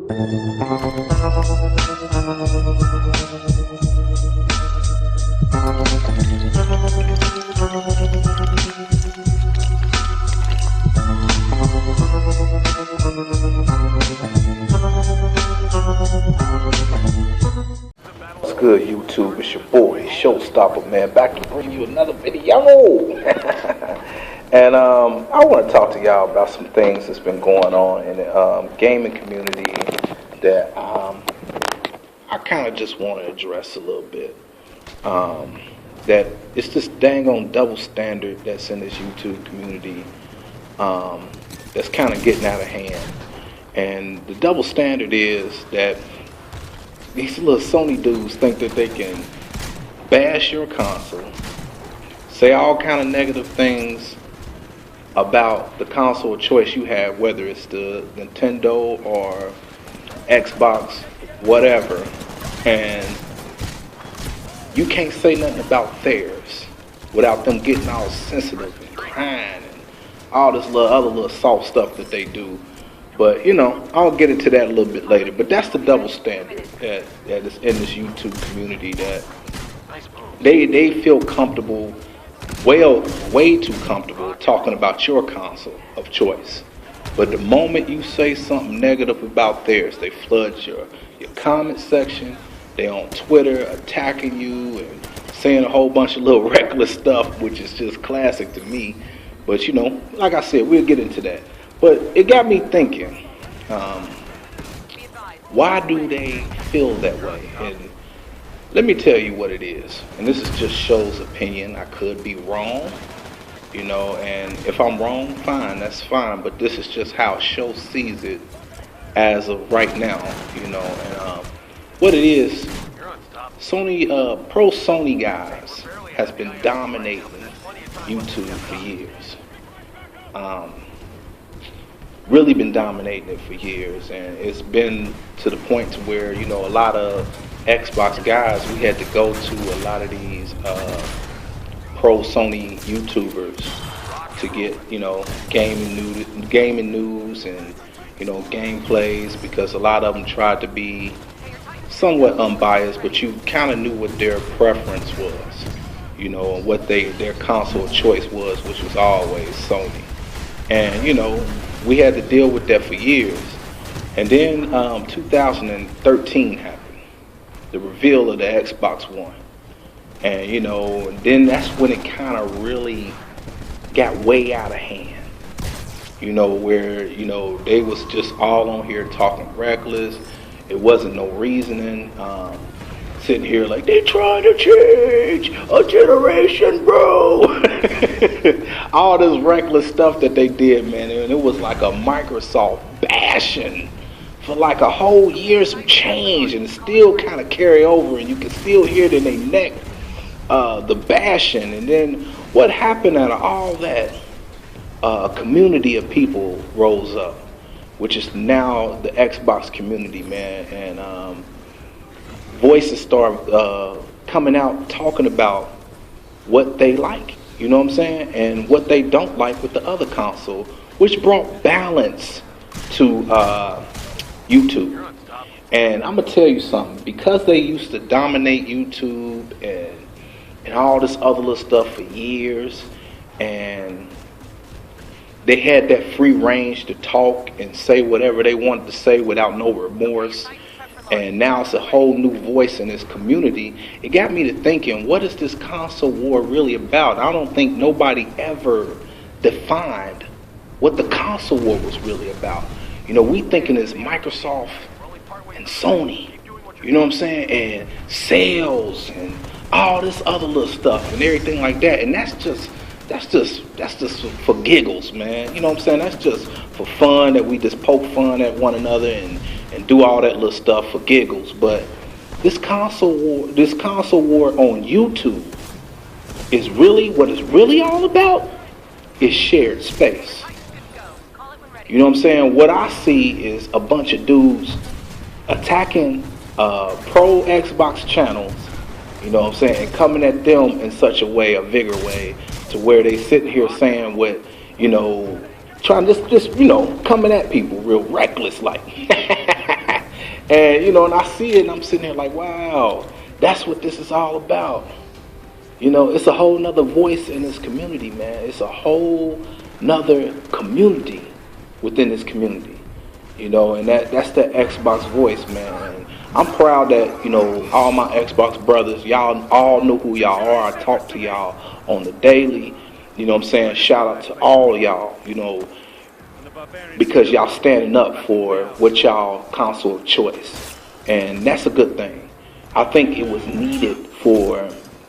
What's good, YouTube? It's your boy, Showstopper, man, back to bring you another video. And I want to talk to y'all about some things that's been going on in the gaming community that I kind of just want to address a little bit. That it's this dang on double standard that's in this YouTube community that's kind of getting out of hand. And the double standard is that these little Sony dudes think that they can bash your console, say all kind of negative things about the console of choice you have, whether it's the Nintendo or Xbox, whatever, and you can't say nothing about theirs without them getting all sensitive and crying and all this other little soft stuff that they do. But, you know, I'll get into that a little bit later. But that's the double standard that is in this YouTube community, that they feel comfortable, way too comfortable talking about your console of choice. But the moment you say something negative about theirs, they flood your comment section. They on Twitter attacking you and saying a whole bunch of little reckless stuff, which is just classic to me. But, you know, like I said, we'll get into that. But it got me thinking, why do they feel that way? And let me tell you what it is. And this is just Show's opinion. I could be wrong, you know, and if I'm wrong, fine, that's fine. But this is just how Show sees it as of right now, you know. And what it is, Sony, pro Sony guys has been dominating YouTube for years. Really been dominating it for years, and it's been to the point to where, you know, a lot of Xbox guys, we had to go to a lot of these pro Sony YouTubers to get, you know, gaming news and, you know, gameplays, because a lot of them tried to be somewhat unbiased, but you kind of knew what their preference was, you know, and what their console of choice was, which was always Sony. And, you know, we had to deal with that for years. And then 2013 happened, the reveal of the Xbox One. And, you know, and then that's when it kind of really got way out of hand. You know, where, you know, they was just all on here talking reckless. It wasn't no reasoning. Sitting here like, they trying to change a generation, bro. All this reckless stuff that they did, man, and it was like a Microsoft bashing for like a whole year, some change, and it still kind of carry over, and you can still hear it in their neck, the bashing. And then what happened out of all that, a community of people rose up, which is now the Xbox community, man, and voices start coming out talking about what they like, you know what I'm saying, and what they don't like with the other console, which brought balance to YouTube. And I'm gonna tell you something, because they used to dominate YouTube and all this other little stuff for years, and they had that free range to talk and say whatever they wanted to say without no remorse. And now it's a whole new voice in this community. It got me to thinking, what is this console war really about? I don't think nobody ever defined what the console war was really about. You know, we thinking it's Microsoft and Sony, you know what I'm saying, and sales and all this other little stuff and everything like that. And that's just for giggles, man. You know what I'm saying? That's just for fun, that we just poke fun at one another and do all that little stuff for giggles. But this console war on YouTube is really what it's really all about, is shared space. You know what I'm saying? What I see is a bunch of dudes attacking pro Xbox channels, you know what I'm saying, and coming at them in such a way, a vigor way, to where they sitting here saying what, you know, trying just you know, coming at people real reckless like. And you know, and I see it, and I'm sitting here like, wow, that's what this is all about. You know, it's a whole nother voice in this community, man. It's a whole nother community within this community. You know, and that's the Xbox voice, man. And I'm proud that, you know, all my Xbox brothers, y'all all know who y'all are. I talk to y'all on the daily. You know what I'm saying? Shout out to all y'all, you know, because y'all standing up for what y'all console of choice. And that's a good thing. I think it was needed for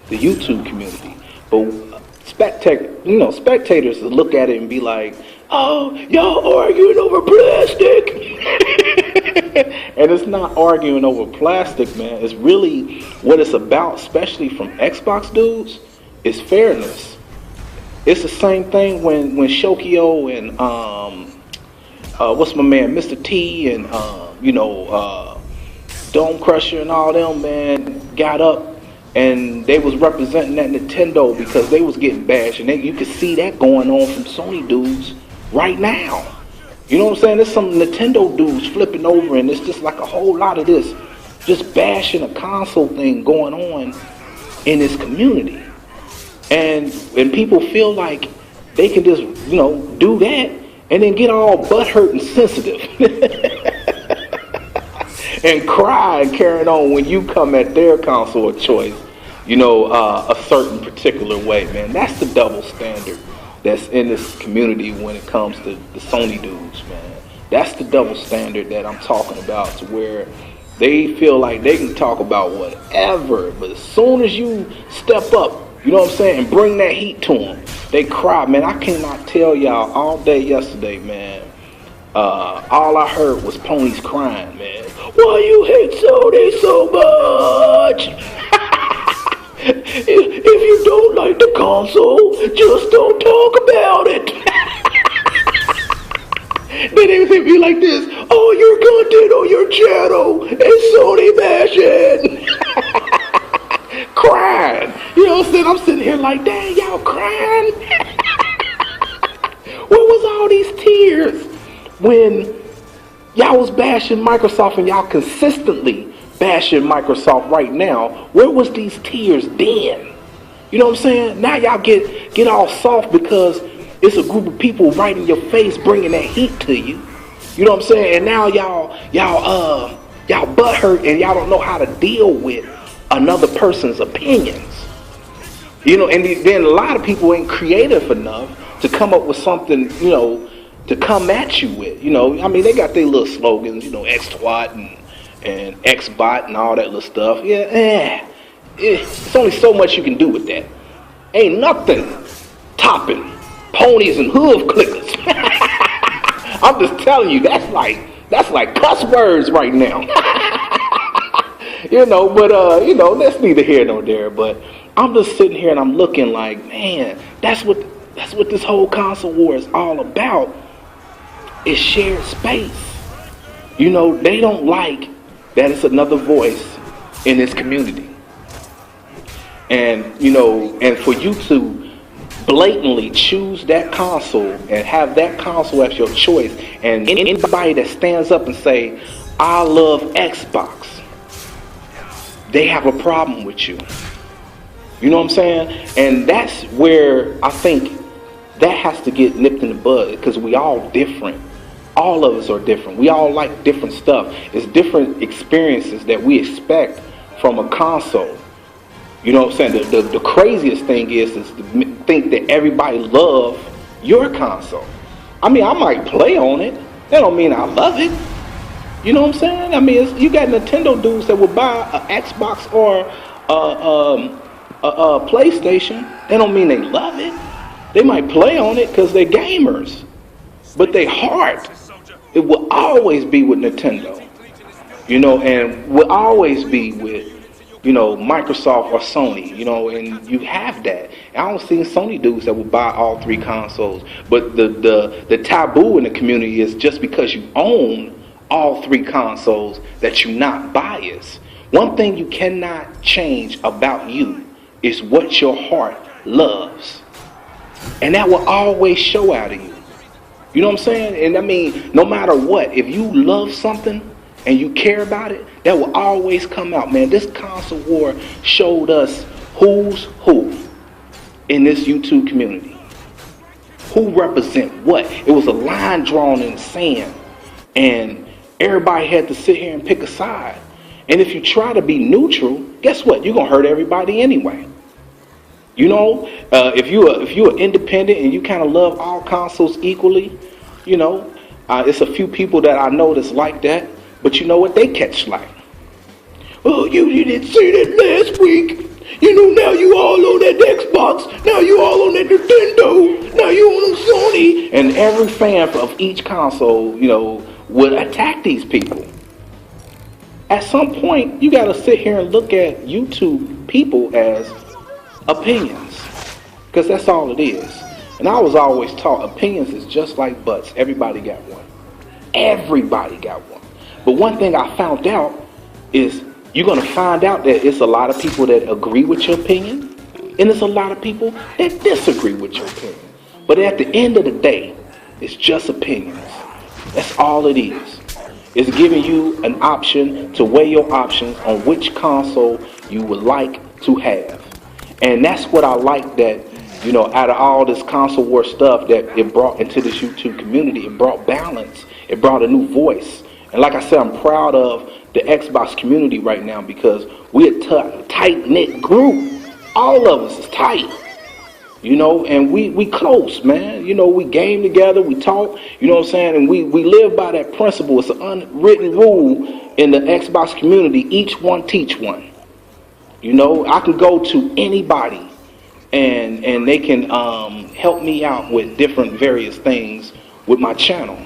the YouTube community. But spectators look at it and be like, oh, y'all arguing over plastic. And it's not arguing over plastic, man. It's really what it's about, especially from Xbox dudes, is fairness. It's the same thing when Shokio and what's my man, Mr. T and Dome Crusher and all them, man, got up and they was representing that Nintendo because they was getting bashed, and you could see that going on from Sony dudes right now. You know what I'm saying? There's some Nintendo dudes flipping over, and it's just like a whole lot of this just bashing a console thing going on in this community. And people feel like they can just, you know, do that and then get all butthurt and sensitive and cry and carry on when you come at their console of choice, you know, a certain particular way, man. That's the double standard that's in this community when it comes to the Sony dudes, man. That's the double standard that I'm talking about, to where they feel like they can talk about whatever, but as soon as you step up, you know what I'm saying, and bring that heat to them, they cry, man. I cannot tell y'all, all day yesterday, man, all I heard was ponies crying, man. Why you hate Sony so much? If you don't like the console, just don't talk about it. Then they would be like this, oh, your content on your channel is Sony bashing. Crying. You know what I'm saying? I'm sitting here like, dang, y'all crying? Where was all these tears when y'all was bashing Microsoft and y'all consistently bashing Microsoft right now? Where was these tears then? You know what I'm saying? Now y'all get all soft because it's a group of people right in your face bringing that heat to you. You know what I'm saying? And now y'all butthurt and y'all don't know how to deal with another person's opinions. You know, and then a lot of people ain't creative enough to come up with something, you know, to come at you with. You know, I mean, they got their little slogans, you know, X-Twat and X-Bot and all that little stuff. Yeah, it's only so much you can do with that. Ain't nothing topping ponies and hoof clickers. I'm just telling you, that's like cuss words right now. You know, but you know, that's neither here nor there. But I'm just sitting here and I'm looking like, man, that's what this whole console war is all about. It's shared space. You know, they don't like that it's another voice in this community. And, you know, and for you to blatantly choose that console and have that console as your choice, and anybody that stands up and say, I love Xbox, they have a problem with you. You know what I'm saying? And that's where I think that has to get nipped in the bud, because we all different. All of us are different. We all like different stuff. It's different experiences that we expect from a console. You know what I'm saying? The craziest thing is to think that everybody loves your console. I mean, I might play on it. That don't mean I love it. You know what I'm saying? I mean, you got Nintendo dudes that will buy an Xbox or a PlayStation. That don't mean they love it. They might play on it because they're gamers. But their heart, it will always be with Nintendo. You know, and will always be with, you know, Microsoft or Sony, you know, and you have that. I don't see Sony dudes that will buy all three consoles. But the taboo in the community is just because you own all three consoles that you're not biased. One thing you cannot change about you is what your heart loves. And that will always show out of you. You know what I'm saying? And I mean, no matter what, if you love something and you care about it, that will always come out, man. This console war showed us who's who in this YouTube community. Who represent what? It was a line drawn in the sand, and everybody had to sit here and pick a side. And if you try to be neutral, guess what? You're gonna hurt everybody anyway. You know, if you're independent and you kind of love all consoles equally, you know, it's a few people that I know that's like that. But you know what? They catch slack. Oh, you didn't say that last week. You know, now you all on that Xbox. Now you all on that Nintendo. Now you on Sony. And every fan of each console, you know, would attack these people. At some point, you got to sit here and look at YouTube people as opinions, because that's all it is. And I was always taught opinions is just like butts. Everybody got one. Everybody got one. But one thing I found out is you're going to find out that it's a lot of people that agree with your opinion, and it's a lot of people that disagree with your opinion. But at the end of the day, it's just opinions. That's all it is. It's giving you an option to weigh your options on which console you would like to have. And that's what I like, that, you know, out of all this console war stuff that it brought into this YouTube community, it brought balance. It brought a new voice. And like I said, I'm proud of the Xbox community right now, because we're a tight-knit group. All of us is tight. You know, and we close, man. You know, we game together, we talk, you know what I'm saying? And we live by that principle. It's an unwritten rule in the Xbox community. Each one teach one. You know, I can go to anybody and they can help me out with different various things with my channel.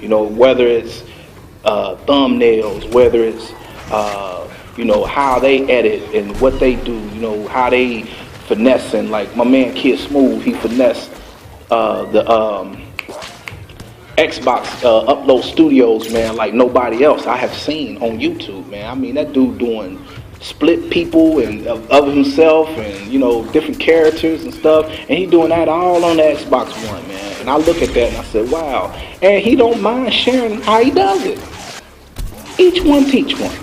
You know, whether it's thumbnails, whether it's, you know, how they edit and what they do, you know, how they finessing. Like my man Kid Smooth, he finessed the Xbox Upload Studios, man, like nobody else I have seen on YouTube, man. I mean, that dude doing split people and of himself, and you know, different characters and stuff, and he doing that all on the Xbox One, man. And I look at that and I said, wow. And he don't mind sharing how he does it. Each one teach one.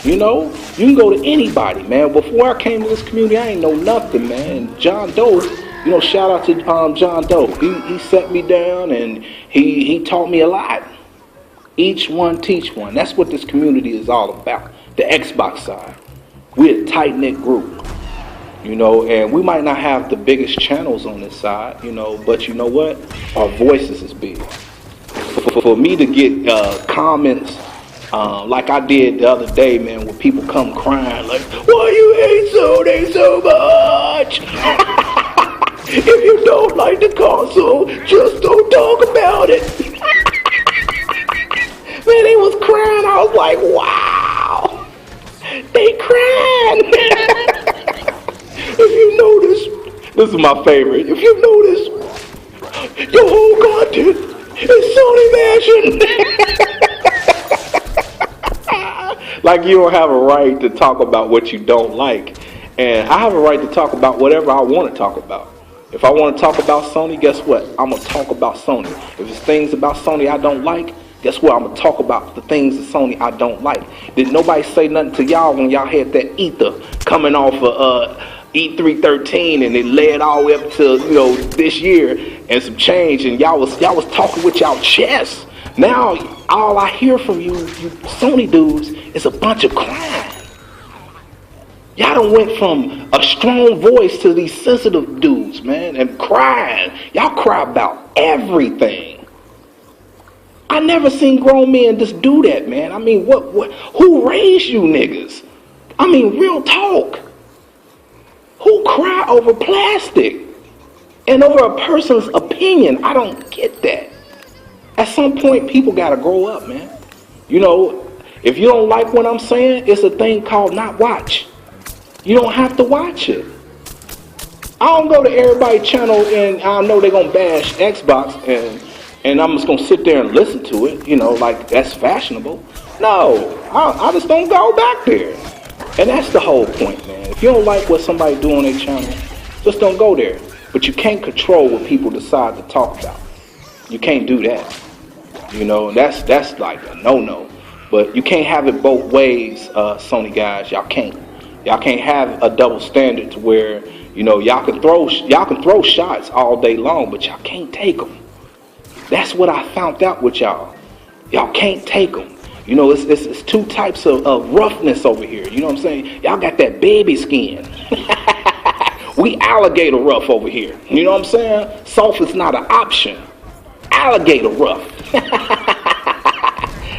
You know, you can go to anybody, man. Before I came to this community, I ain't know nothing, man. And John Doe, you know, shout out to John Doe. He set me down and he taught me a lot. Each one teach one. That's what this community is all about. The Xbox side. We're a tight-knit group. You know, and we might not have the biggest channels on this side, you know, but you know what? Our voices is big. For me to get comments like I did the other day, man, when people come crying like, why you hate Sony so much? If you don't like the console, just don't talk about it. Man, they was crying. I was like, wow. They crying. If you notice, this is my favorite. If you notice, your whole content is Sony Mansion. Like you don't have a right to talk about what you don't like. And I have a right to talk about whatever I want to talk about. If I want to talk about Sony, guess what? I'm going to talk about Sony. If it's things about Sony I don't like, guess what? I'm going to talk about the things of Sony I don't like. Did nobody say nothing to y'all when y'all had that ether coming off of E313 and it led all the way up to, you know, this year and some change, and y'all was talking with y'all chest. Now all I hear from you Sony dudes is a bunch of crying. Y'all done went from a strong voice to these sensitive dudes, man, and crying. Y'all cry about everything. I never seen grown men just do that, man. I mean, who raised you niggas? I mean, real talk. Who cry over plastic and over a person's opinion? I don't get that. At some point, people got to grow up, man. You know, if you don't like what I'm saying, it's a thing called not watch. You don't have to watch it. I don't go to everybody's channel and I know they're going to bash Xbox and I'm just going to sit there and listen to it, you know, like that's fashionable. No, I just don't go back there. And that's the whole point, man. If you don't like what somebody do on their channel, just don't go there. But you can't control what people decide to talk about. You can't do that. You know, that's like a no-no. But you can't have it both ways, Sony guys. Y'all can't. Y'all can't have a double standard to where, you know, y'all can throw shots all day long, but y'all can't take them. That's what I found out with y'all. Y'all can't take them. You know, it's two types of roughness over here. You know what I'm saying? Y'all got that baby skin. We alligator rough over here. You know what I'm saying? Soft is not an option. Alligator rough.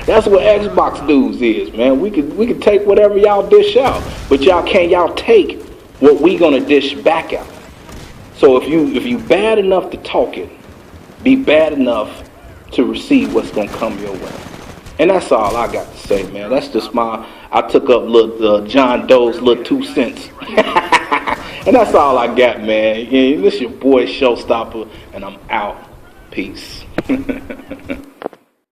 That's what Xbox dudes is, man. We can take whatever y'all dish out, but y'all take what we gonna dish back out. So if you bad enough to talk it, be bad enough to receive what's gonna come your way. And that's all I got to say, man. That's just I took up little John Doe's little 2 cents. And that's all I got, man. Yeah, this your boy Showstopper, and I'm out. Peace.